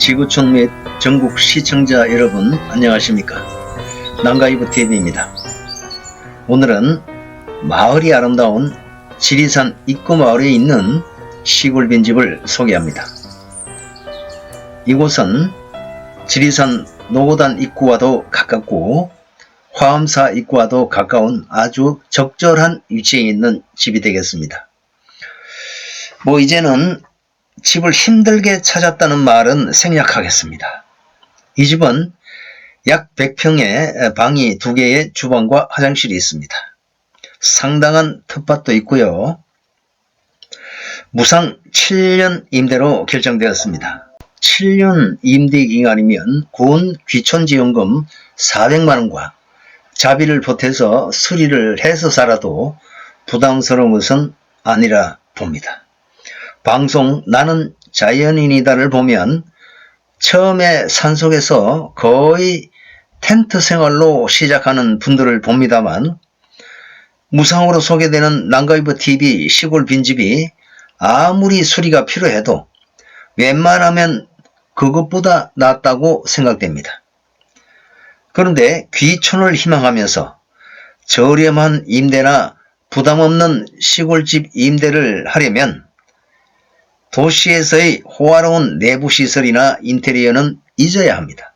지구촌 및 전국 시청자 여러분 안녕하십니까. 난가이브TV입니다. 오늘은 마을이 아름다운 지리산 입구마을에 있는 시골 빈집을 소개합니다. 이곳은 지리산 노고단 입구와도 가깝고 화엄사 입구와도 가까운 아주 적절한 위치에 있는 집이 되겠습니다. 이제는 집을 힘들게 찾았다는 말은 생략하겠습니다. 이 집은 약 100평에 방이 2개의 주방과 화장실이 있습니다. 상당한 텃밭도 있고요. 무상 7년 임대로 결정되었습니다. 7년 임대 기간이면 군 귀촌지원금 400만원과 자비를 보태서 수리를 해서 살아도 부담스러운 것은 아니라 봅니다. 방송 나는 자연인이다를 보면 처음에 산속에서 거의 텐트 생활로 시작하는 분들을 봅니다만, 무상으로 소개되는 난가이브TV 시골 빈집이 아무리 수리가 필요해도 웬만하면 그것보다 낫다고 생각됩니다. 그런데 귀촌을 희망하면서 저렴한 임대나 부담없는 시골집 임대를 하려면 도시에서의 호화로운 내부시설이나 인테리어는 잊어야 합니다.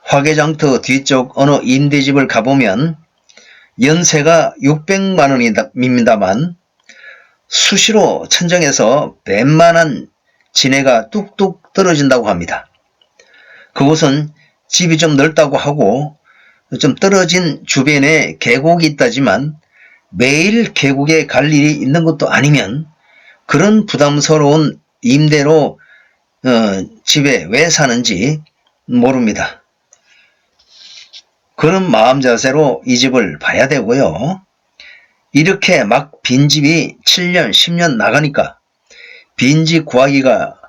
화개장터 뒤쪽 어느 임대집을 가보면 연세가 600만원입니다만 수시로 천정에서 웬만한 진해가 뚝뚝 떨어진다고 합니다. 그곳은 집이 좀 넓다고 하고 좀 떨어진 주변에 계곡이 있다지만 매일 계곡에 갈 일이 있는 것도 아니면 그런 부담스러운 임대로 집에 왜 사는지 모릅니다. 그런 마음 자세로 이 집을 봐야 되고요. 이렇게 막 빈집이 7년, 10년 나가니까 빈집 구하기가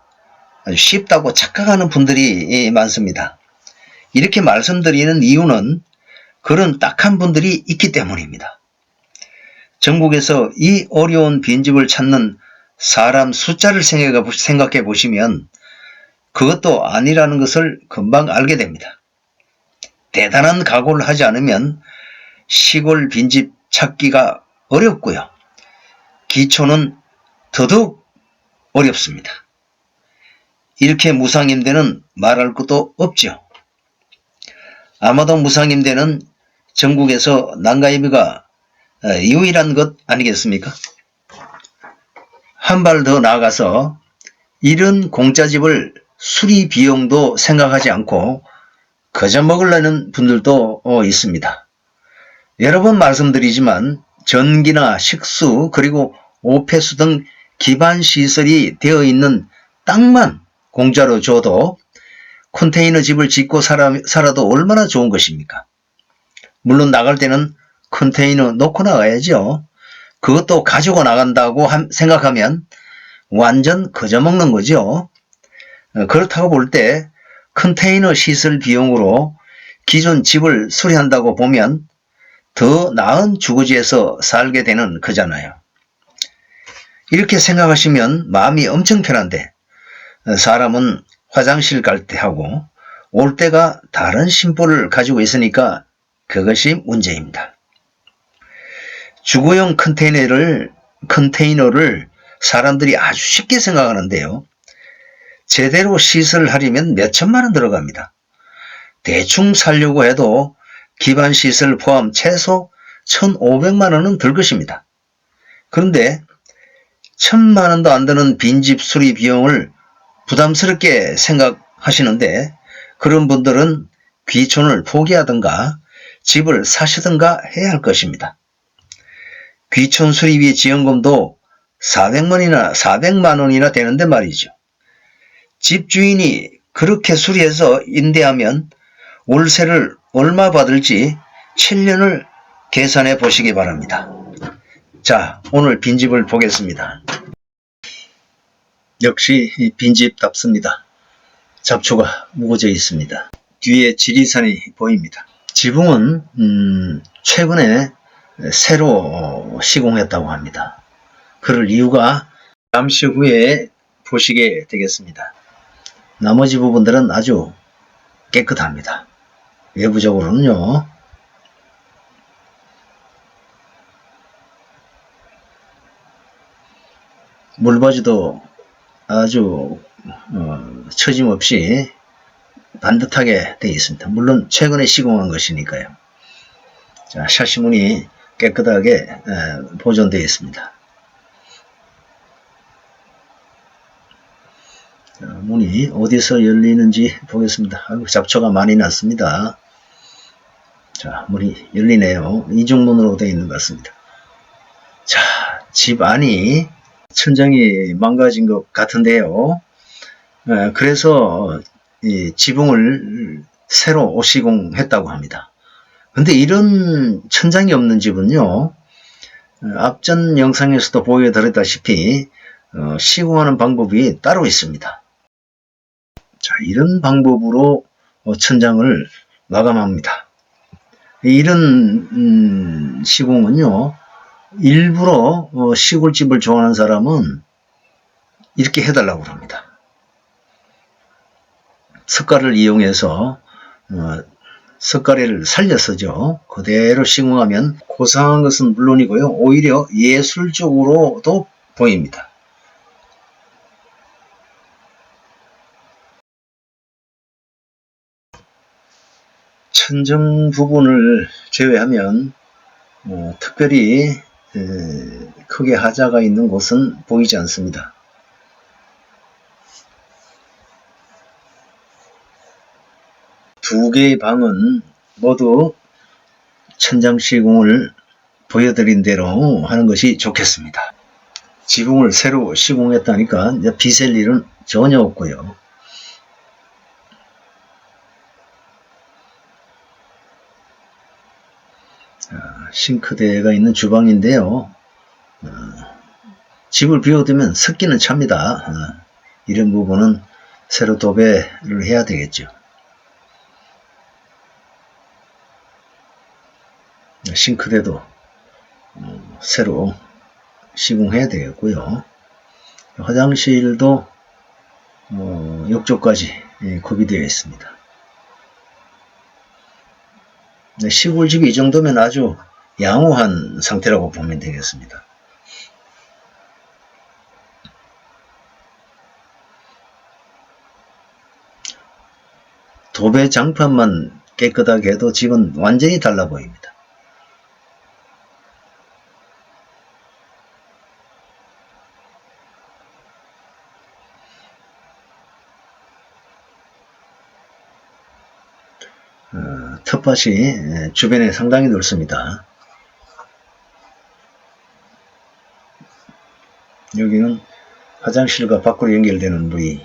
쉽다고 착각하는 분들이 많습니다. 이렇게 말씀드리는 이유는 그런 딱한 분들이 있기 때문입니다. 전국에서 이 어려운 빈집을 찾는 사람 숫자를 생각해 보시면 그것도 아니라는 것을 금방 알게 됩니다. 대단한 각오를 하지 않으면 시골 빈집 찾기가 어렵고요. 기촌은 더더욱 어렵습니다. 이렇게 무상임대는 말할 것도 없죠. 아마도 무상임대는 전국에서 난가이브가 유일한 것 아니겠습니까? 한 발 더 나아가서 이런 공짜집을 수리 비용도 생각하지 않고 거저 먹으려는 분들도 있습니다. 여러 번 말씀드리지만 전기나 식수 그리고 오폐수 등 기반 시설이 되어 있는 땅만 공짜로 줘도 컨테이너 집을 짓고 살아도 얼마나 좋은 것입니까? 물론 나갈 때는 컨테이너 놓고 나가야죠. 그것도 가지고 나간다고 생각하면 완전 거저 먹는 거죠. 그렇다고 볼 때 컨테이너 시설 비용으로 기존 집을 수리한다고 보면 더 나은 주거지에서 살게 되는 거잖아요. 이렇게 생각하시면 마음이 엄청 편한데 사람은 화장실 갈 때 하고 올 때가 다른 심보를 가지고 있으니까 그것이 문제입니다. 주거용 컨테이너를 사람들이 아주 쉽게 생각하는데요. 제대로 시설을 하려면 몇 천만 원 들어갑니다. 대충 살려고 해도 기반 시설 포함 최소 1,500만 원은 들 것입니다. 그런데 1,000만 원도 안 드는 빈집 수리 비용을 부담스럽게 생각하시는데 그런 분들은 귀촌을 포기하든가 집을 사시든가 해야 할 것입니다. 귀촌 수리비 지원금도 400만 원이나 되는데 말이죠. 집주인이 그렇게 수리해서 임대하면 월세를 얼마 받을지 7년을 계산해 보시기 바랍니다. 자, 오늘 빈집을 보겠습니다. 역시 빈집답습니다. 잡초가 묻어져 있습니다. 뒤에 지리산이 보입니다. 지붕은 최근에 새로 시공했다고 합니다. 그럴 이유가 잠시 후에 보시게 되겠습니다. 나머지 부분들은 아주 깨끗합니다. 외부적으로는요. 물바지도 아주 처짐없이 반듯하게 되어 있습니다. 물론 최근에 시공한 것이니까요. 자, 샤시문이 깨끗하게 보존되어 있습니다. 자, 문이 어디서 열리는지 보겠습니다. 아이고, 잡초가 많이 났습니다. 자, 문이 열리네요. 이중문으로 되어 있는 것 같습니다. 자, 집 안이 천장이 망가진 것 같은데요. 그래서 이 지붕을 새로 시공했다고 합니다. 근데 이런 천장이 없는 집은요, 앞전 영상에서도 보여드렸다시피 시공하는 방법이 따로 있습니다. 자, 이런 방법으로 천장을 마감합니다. 이런 시공은요, 일부러 시골집을 좋아하는 사람은 이렇게 해달라고 합니다. 석가래를 이용해서 석가래를 살려서죠. 그대로 시공하면 고상한 것은 물론이고요. 오히려 예술적으로도 보입니다. 천정 부분을 제외하면 특별히 크게 하자가 있는 곳은 보이지 않습니다. 두 개의 방은 모두 천장 시공을 보여드린 대로 하는 것이 좋겠습니다. 지붕을 새로 시공했다니까 이제 비셀 일은 전혀 없고요. 싱크대가 있는 주방인데요. 집을 비워두면 습기는 찹니다. 이런 부분은 새로 도배를 해야 되겠죠. 싱크대도 새로 시공해야 되겠고요. 화장실도 욕조까지 구비되어 있습니다. 시골집이 이 정도면 아주 양호한 상태라고 보면 되겠습니다. 도배 장판만 깨끗하게 해도 집은 완전히 달라 보입니다. 텃밭이 주변에 상당히 넓습니다. 여기는 화장실과 밖으로 연결되는 부위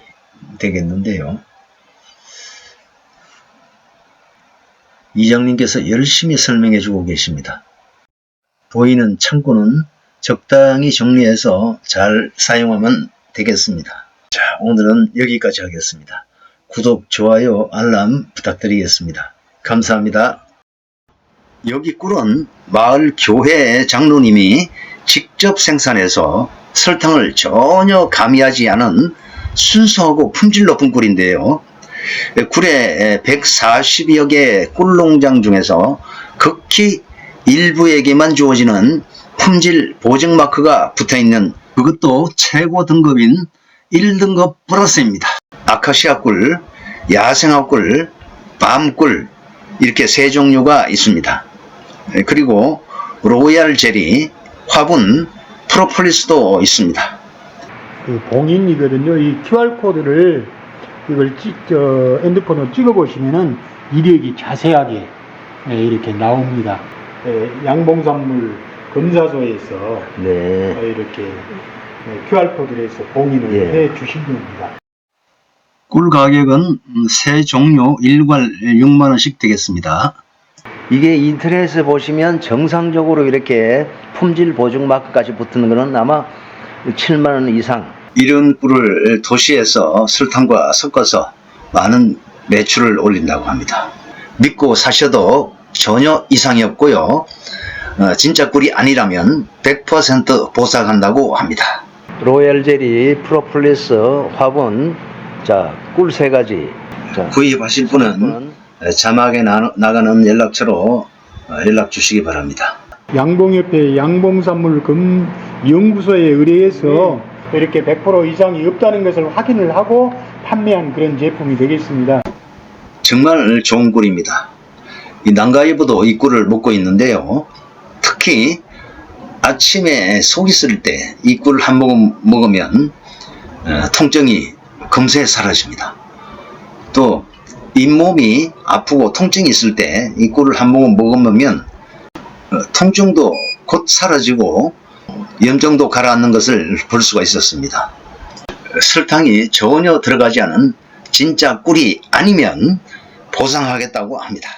되겠는데요. 이장님께서 열심히 설명해 주고 계십니다. 보이는 창고는 적당히 정리해서 잘 사용하면 되겠습니다. 자, 오늘은 여기까지 하겠습니다. 구독, 좋아요, 알람 부탁드리겠습니다. 감사합니다. 여기 꿀은 마을 교회 장로님이 직접 생산해서 설탕을 전혀 가미하지 않은 순수하고 품질 높은 꿀인데요. 꿀에 140여 개 꿀농장 중에서 극히 일부에게만 주어지는 품질 보증 마크가 붙어있는, 그것도 최고 등급인 1등급 플러스입니다. 아카시아 꿀, 야생화 꿀, 밤꿀, 이렇게 세 종류가 있습니다. 그리고 로얄 젤리, 화분, 프로폴리스도 있습니다. 그 봉인이거든요. 이 QR코드를 이걸 핸드폰으로 찍어보시면은 이력이 자세하게 이렇게 나옵니다. 양봉산물 검사소에서 이렇게 QR코드를 해서 봉인을 해 주신 겁니다. 꿀 가격은 세 종류 일괄 6만원씩 되겠습니다. 이게 인터넷에 보시면 정상적으로 이렇게 품질 보증 마크까지 붙는 것은 아마 7만원 이상. 이런 꿀을 도시에서 설탕과 섞어서 많은 매출을 올린다고 합니다. 믿고 사셔도 전혀 이상이 없고요. 진짜 꿀이 아니라면 100% 보상한다고 합니다. 로얄 젤리, 프로폴리스, 화분, 자, 꿀 3가지. 자, 구입하실 분은 자막에 나가는 연락처로 연락 주시기 바랍니다. 양봉협회 양봉산물 연구소에 의뢰해서 이렇게 100% 이상이 없다는 것을 확인을 하고 판매한 그런 제품이 되겠습니다. 정말 좋은 꿀입니다. 이 난가이브도 이 꿀을 먹고 있는데요. 특히 아침에 속이 쓰릴 때 이 꿀을 한 모금 먹으면 통증이 금세 사라집니다. 또 잇몸이 아프고 통증이 있을 때 이 꿀을 한 모금 먹으면 통증도 곧 사라지고 염증도 가라앉는 것을 볼 수가 있었습니다. 설탕이 전혀 들어가지 않은 진짜 꿀이 아니면 보상하겠다고 합니다.